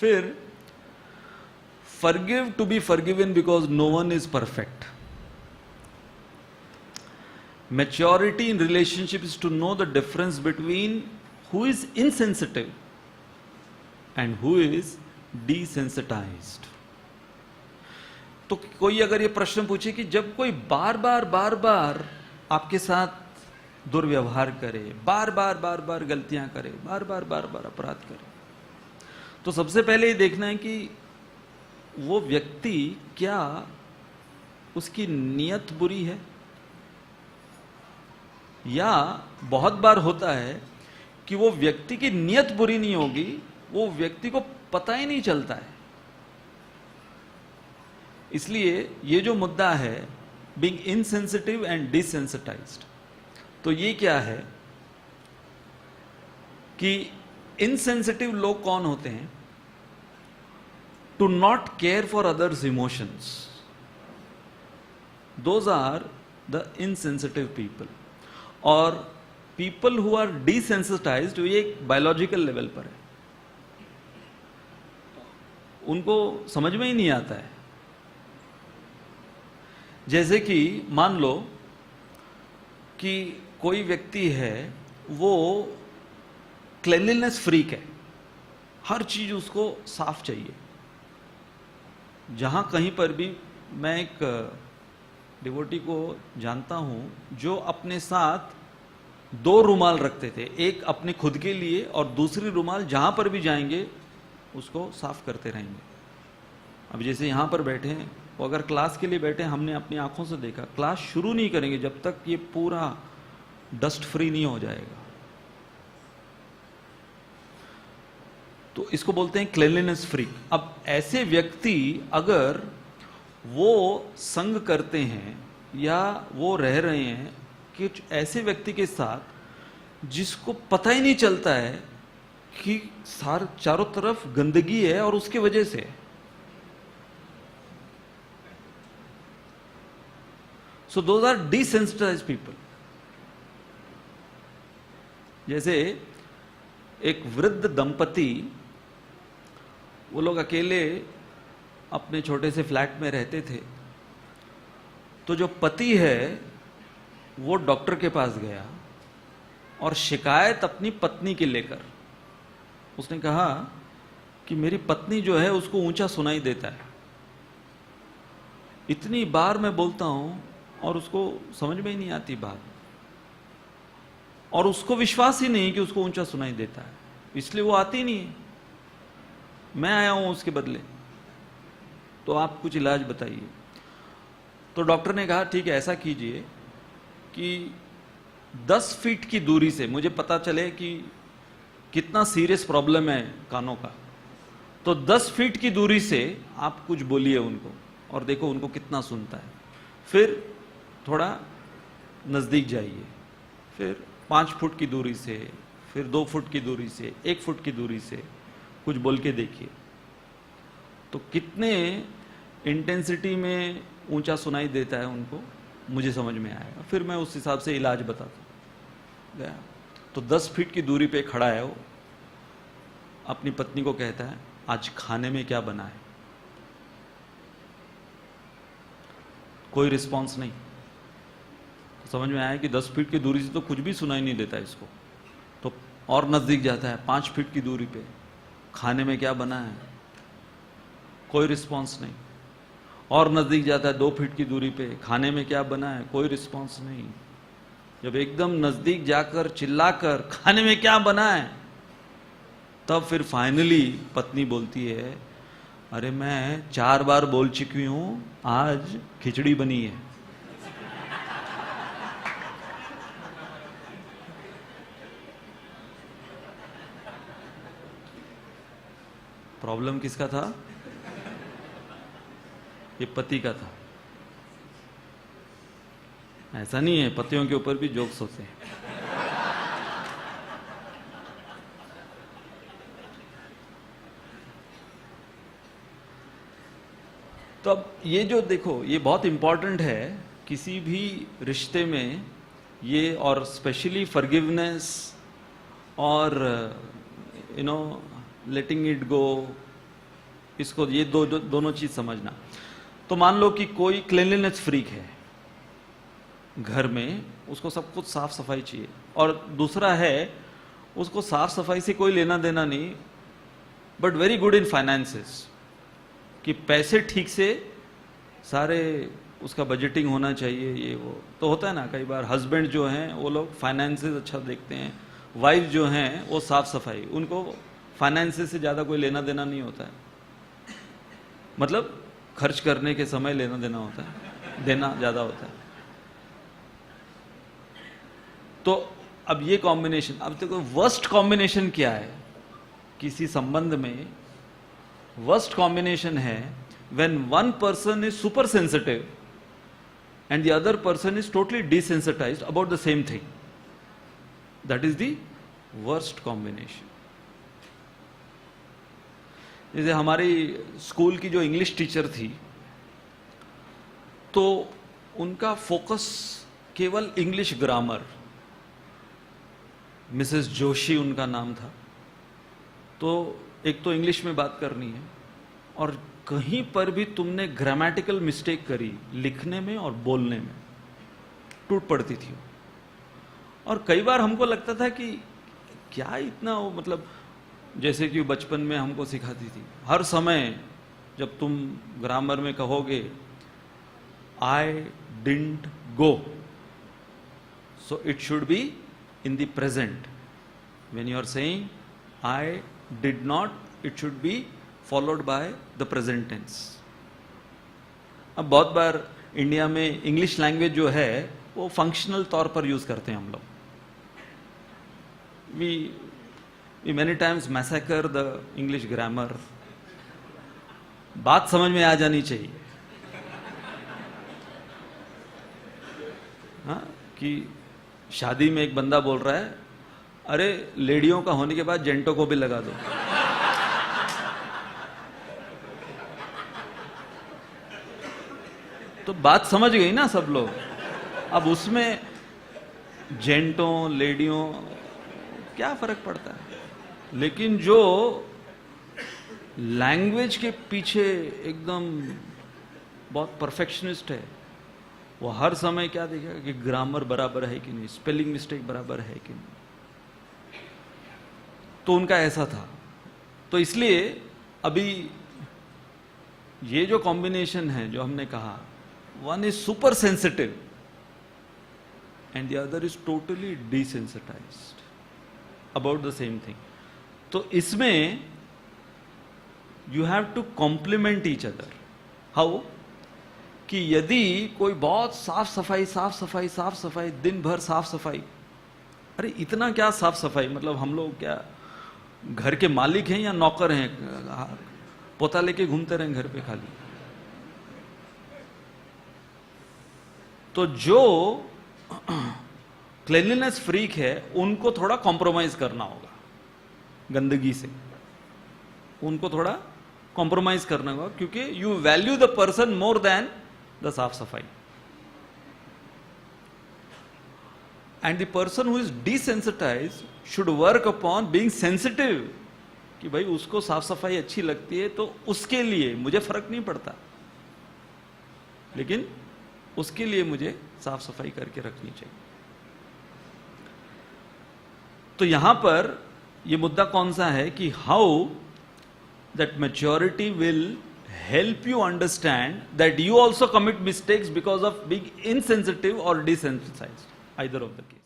फिर forgive to be forgiven because no one is perfect. Maturity in relationship is to know the difference between who is insensitive and who is desensitized. तो कोई अगर ये प्रश्न पूछे कि जब कोई बार बार आपके साथ दुर्व्यवहार करे, बार बार गलतियां करे, बार बार अपराध करे, तो सबसे पहले ये देखना है कि वो व्यक्ति क्या उसकी नीयत बुरी है, या बहुत बार होता है कि वो व्यक्ति की नीयत बुरी नहीं होगी, वो व्यक्ति को पता ही नहीं चलता है। इसलिए ये जो मुद्दा है बीइंग इनसेंसिटिव एंड डिसेंसिटाइज्ड, तो ये क्या है कि इनसेंसिटिव लोग कौन होते हैं? To not care for others emotions, those are the insensitive people. और पीपल हु आर डिसेंसिटाइज्ड, ये एक बायोलॉजिकल लेवल पर है, उनको समझ में ही नहीं आता है। जैसे कि मान लो कि कोई व्यक्ति है, वो क्लेanलीनेस फ्रीक है, हर चीज उसको साफ चाहिए। जहां कहीं पर भी, मैं एक डिवोटी को जानता हूं जो अपने साथ 2 रुमाल रखते थे, एक अपने खुद के लिए और दूसरी रुमाल जहां पर भी जाएंगे उसको साफ करते रहेंगे। अब जैसे यहां पर बैठे हैं, वो अगर क्लास के लिए बैठे, हमने अपनी आंखों से देखा, क्लास शुरू नहीं करेंगे जब तक ये पूरा डस्ट फ्री नहीं हो जाएगा। तो इसको बोलते हैं क्लेanलीनेस फ्री। अब ऐसे व्यक्ति अगर वो संग करते हैं या वो रह रहे हैं कि ऐसे व्यक्ति के साथ जिसको पता ही नहीं चलता है कि चारों तरफ गंदगी है और उसके वजह से, सो दोज आर डिसेंसिटाइज्ड पीपल। जैसे एक वृद्ध दंपति, वो लोग अकेले अपने छोटे से फ्लैट में रहते थे, तो जो पति है वो डॉक्टर के पास गया और शिकायत अपनी पत्नी के लेकर, उसने कहा कि मेरी पत्नी जो है उसको ऊंचा सुनाई देता है, इतनी बार मैं बोलता हूं और उसको समझ में ही नहीं आती बात, और उसको विश्वास ही नहीं कि उसको ऊंचा सुनाई देता है, इसलिए वो आती नहीं है, मैं आया हूं उसके बदले, तो आप कुछ इलाज बताइए। तो डॉक्टर ने कहा ठीक है, ऐसा कीजिए कि 10 फीट की दूरी से मुझे पता चले कि कितना सीरियस प्रॉब्लम है कानों का, तो 10 फीट की दूरी से आप कुछ बोलिए उनको और देखो उनको कितना सुनता है। फिर थोड़ा नज़दीक जाइए, फिर 5 फुट की दूरी से, फिर 2 फुट की दूरी से, 1 फुट की दूरी से कुछ बोल के देखिए, तो कितने इंटेंसिटी में ऊंचा सुनाई देता है उनको, मुझे समझ में आएगा। फिर मैं उस हिसाब से इलाज बताता गया। तो 10 फीट की दूरी पे खड़ा है वो, अपनी पत्नी को कहता है आज खाने में क्या बना है? कोई रिस्पॉन्स नहीं। तो समझ में आया कि 10 फीट की दूरी से तो कुछ भी सुनाई नहीं देता इसको। तो और नजदीक जाता है, 5 फीट की दूरी पे, खाने में क्या बना है? कोई रिस्पॉन्स नहीं। और नजदीक जाता है 2 फीट की दूरी पे, खाने में क्या बना है? कोई रिस्पॉन्स नहीं। जब एकदम नजदीक जाकर चिल्लाकर खाने में क्या बना है, तब फिर फाइनली पत्नी बोलती है अरे मैं 4 बार बोल चुकी हूं, आज खिचड़ी बनी है। प्रॉब्लम किसका था? ये पति का था। ऐसा नहीं है, पतियों के ऊपर भी जोक्स होते हैं। तो अब ये जो देखो, ये बहुत इंपॉर्टेंट है किसी भी रिश्ते में ये, और स्पेशली फॉरगिवनेस और लेटिंग इट गो, इसको ये दोनों चीज समझना। तो मान लो कि कोई क्लीनलीनेस फ्रीक है घर में, उसको सब कुछ साफ सफाई चाहिए, और दूसरा है उसको साफ सफाई से कोई लेना देना नहीं, but very good in finances, कि पैसे ठीक से सारे उसका बजटिंग होना चाहिए, ये वो। तो होता है ना कई बार हस्बैंड जो हैं वो लोग फाइनेंसेस अच्छा देखते हैं, वाइफ जो हैं वो साफ सफाई, उनको फाइनेंसेस से ज़्यादा कोई लेना देना नहीं होता है, मतलब खर्च करने के समय लेना देना होता है, देना ज़्यादा होता है। तो अब ये कॉम्बिनेशन, अब देखो वर्स्ट कॉम्बिनेशन क्या है किसी संबंध में? वर्स्ट कॉम्बिनेशन है when one person is super sensitive and the other person is totally desensitized about the same thing. That is the worst combination. जैसे हमारी स्कूल की जो इंग्लिश टीचर थी, तो उनका फोकस केवल इंग्लिश ग्रामर, मिसेस जोशी उनका नाम था। तो एक तो इंग्लिश में बात करनी है, और कहीं पर भी तुमने ग्रामेटिकल मिस्टेक करी लिखने में और बोलने में, टूट पड़ती थी। और कई बार हमको लगता था कि क्या इतना वो, मतलब जैसे कि बचपन में हमको सिखाती थी, हर समय जब तुम ग्रामर में कहोगे I didn't go, so it should be in the present. When you are saying I did not, it should be followed by the present tense. अब बहुत बार इंडिया में इंग्लिश लैंग्वेज जो है वो फंक्शनल तौर पर यूज करते हैं हम लोग। We many times massacre the English grammar. बात समझ में आ जानी चाहिए, हाँ, कि शादी में एक बंदा बोल रहा है, अरे लेडियों का होने के बाद जेंटो को भी लगा दो। तो बात समझ गई ना सब लोग। अब उसमें जेंटों लेडियों क्या फर्क पड़ता है? लेकिन जो लैंग्वेज के पीछे एकदम बहुत परफेक्शनिस्ट है, वो हर समय क्या देखेगा कि ग्रामर बराबर है कि नहीं, स्पेलिंग मिस्टेक बराबर है कि नहीं। तो उनका ऐसा था। तो इसलिए अभी ये जो कॉम्बिनेशन है जो हमने कहा, one is super sensitive and the other is totally desensitized about the same thing. तो इसमें you have to complement each other. How? कि यदि कोई बहुत साफ सफाई दिन भर साफ सफाई, अरे इतना क्या साफ सफाई, मतलब हम लोग क्या घर के मालिक हैं या नौकर हैं? पोता लेके घूमते रहें घर पे खाली। तो जो क्लीनलीनेस फ्रीक है उनको थोड़ा कॉम्प्रोमाइज करना होगा, गंदगी से उनको थोड़ा कॉम्प्रोमाइज करना होगा, क्योंकि you value the person more than the साफ सफाई। And the person who is desensitise should work upon being sensitive, कि भाई उसको साफ सफाई अच्छी लगती है तो उसके लिए मुझे फर्क नहीं पड़ता, लेकिन उसके लिए मुझे साफ सफाई करके रखनी चाहिए। तो यहां पर यह मुद्दा कौन सा है कि how that maturity will help you understand that you also commit mistakes because of being insensitive or desensitized, either of the case.